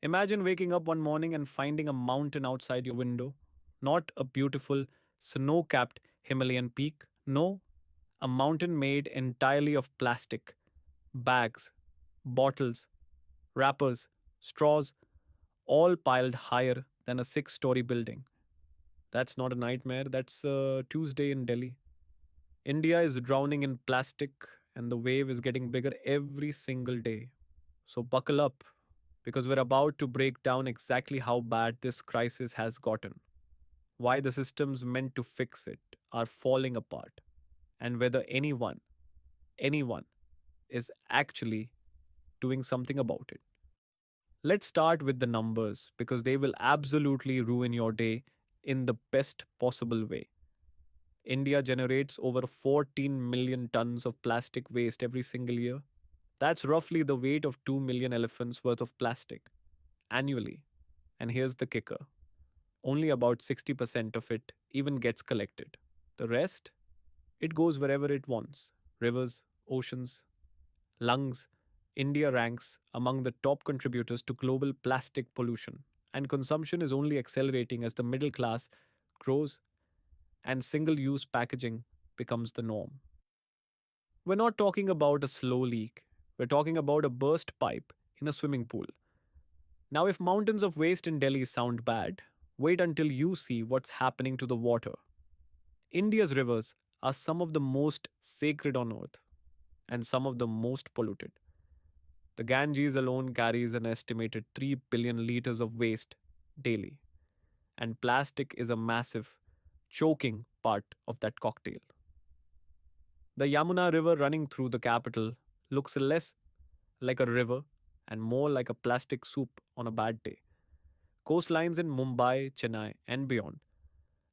Imagine waking up one morning and finding a mountain outside your window. Not a beautiful, snow capped Himalayan peak. No, a mountain made entirely of plastic, bags, bottles, wrappers, straws, all piled higher than a six-story building. That's not a nightmare, that's a Tuesday in Delhi. India is drowning in plastic, and the wave is getting bigger every single day. So buckle up, because we're about to break down exactly how bad this crisis has gotten, why the systems meant to fix it are falling apart, and whether anyone, is actually doing something about it. Let's start with the numbers because they will absolutely ruin your day in the best possible way. India generates over 14 million tons of plastic waste every single year. That's roughly the weight of 2 million elephants worth of plastic annually. And here's the kicker, only about 60% of it even gets collected. The rest, it goes wherever it wants, rivers, oceans, lungs. India ranks among the top contributors to global plastic pollution, and consumption is only accelerating as the middle class grows and single use packaging becomes the norm. We're not talking about a slow leak, we're talking about a burst pipe in a swimming pool. Now, if mountains of waste in Delhi sound bad, wait until you see what's happening to the water. India's rivers are some of the most sacred on earth and some of the most polluted. The Ganges alone carries an estimated 3 billion liters of waste daily, and plastic is a massive, choking part of that cocktail. The Yamuna River running through the capital looks less like a river and more like a plastic soup on a bad day. Coastlines in Mumbai, Chennai, and beyond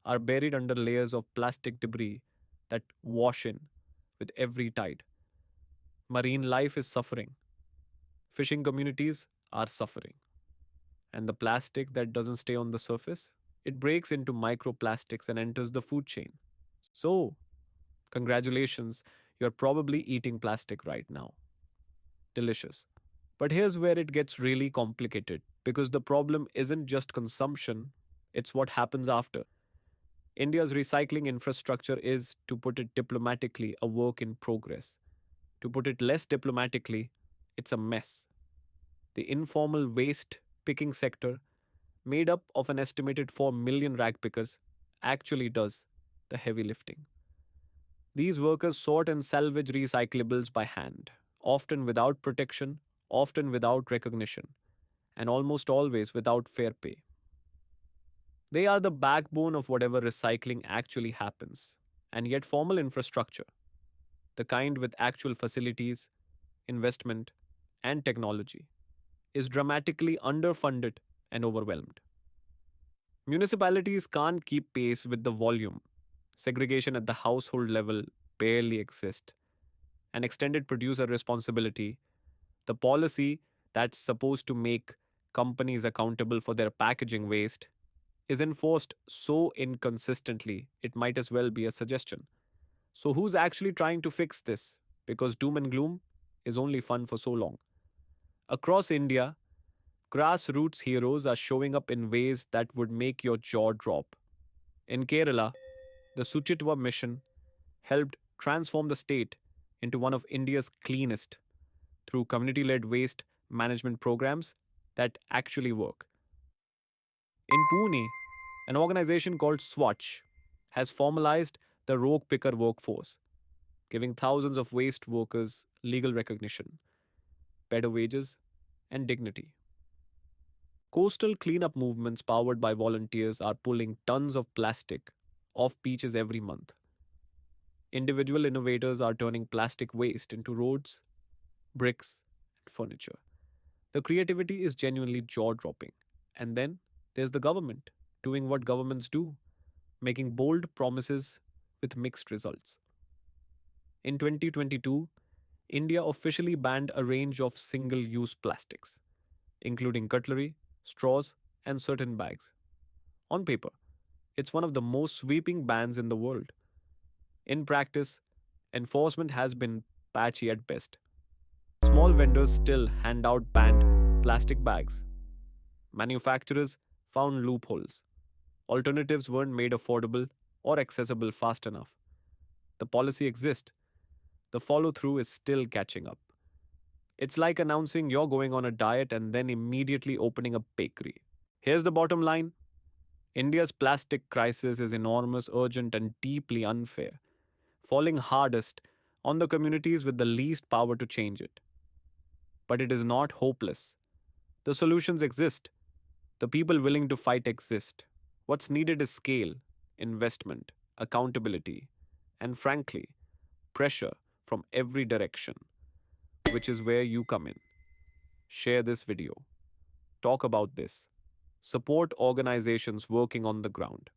are buried under layers of plastic debris that wash in with every tide. Marine life is suffering, fishing communities are suffering, and the plastic that doesn't stay on the surface, it breaks into microplastics and enters the food chain. So, congratulations, you're probably eating plastic right now. Delicious. But here's where it gets really complicated because the problem isn't just consumption, it's what happens after. India's recycling infrastructure is, to put it diplomatically, a work in progress. To put it less diplomatically, it's a mess. The informal waste picking sector, made up of an estimated 4 million rag pickers, actually does the heavy lifting. These workers sort and salvage recyclables by hand, often without protection, often without recognition, and almost always without fair pay. They are the backbone of whatever recycling actually happens. And yet, formal infrastructure, the kind with actual facilities, investment, and technology, is dramatically underfunded and overwhelmed. Municipalities can't keep pace with the volume. Segregation at the household level barely exists. And extended producer responsibility, the policy that's supposed to make companies accountable for their packaging waste, is enforced so inconsistently it might as well be a suggestion. So, who's actually trying to fix this? Because doom and gloom is only fun for so long. Across India, grassroots heroes are showing up in ways that would make your jaw drop. In Kerala, the Suchitwa mission helped transform the state into one of India's cleanest through community led waste management programs that actually work. In Pune, an organization called Swatch has formalized the rogue picker workforce, giving thousands of waste workers legal recognition, better wages, and dignity. Coastal cleanup movements powered by volunteers are pulling tons of plastic off beaches every month. Individual innovators are turning plastic waste into roads, bricks, and furniture. The creativity is genuinely jaw dropping. And then there's the government doing what governments do, making bold promises with mixed results. In 2022, India officially banned a range of single use plastics, including cutlery, straws, and certain bags. On paper, it's one of the most sweeping bans in the world. In practice, enforcement has been patchy at best. Small vendors still hand out banned plastic bags. Manufacturers found loopholes. Alternatives weren't made affordable or accessible fast enough. The policy exists, the follow through is still catching up. It's like announcing you're going on a diet and then immediately opening a bakery. Here's the bottom line: India's plastic crisis is enormous, urgent, and deeply unfair, falling hardest on the communities with the least power to change it. But it is not hopeless. The solutions exist, the people willing to fight exist. What's needed is scale, investment, accountability, and frankly, pressure from every direction, which is where you come in. Share this video, talk about this, support organizations working on the ground.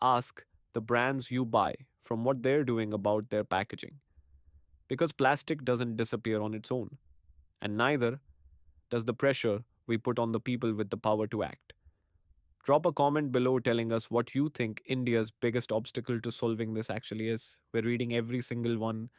Ask the brands you buy from what they're doing about their packaging. Because plastic doesn't disappear on its own, and neither does the pressure we put on the people with the power to act. Drop a comment below telling us what you think India's biggest obstacle to solving this actually is. We're reading every single one.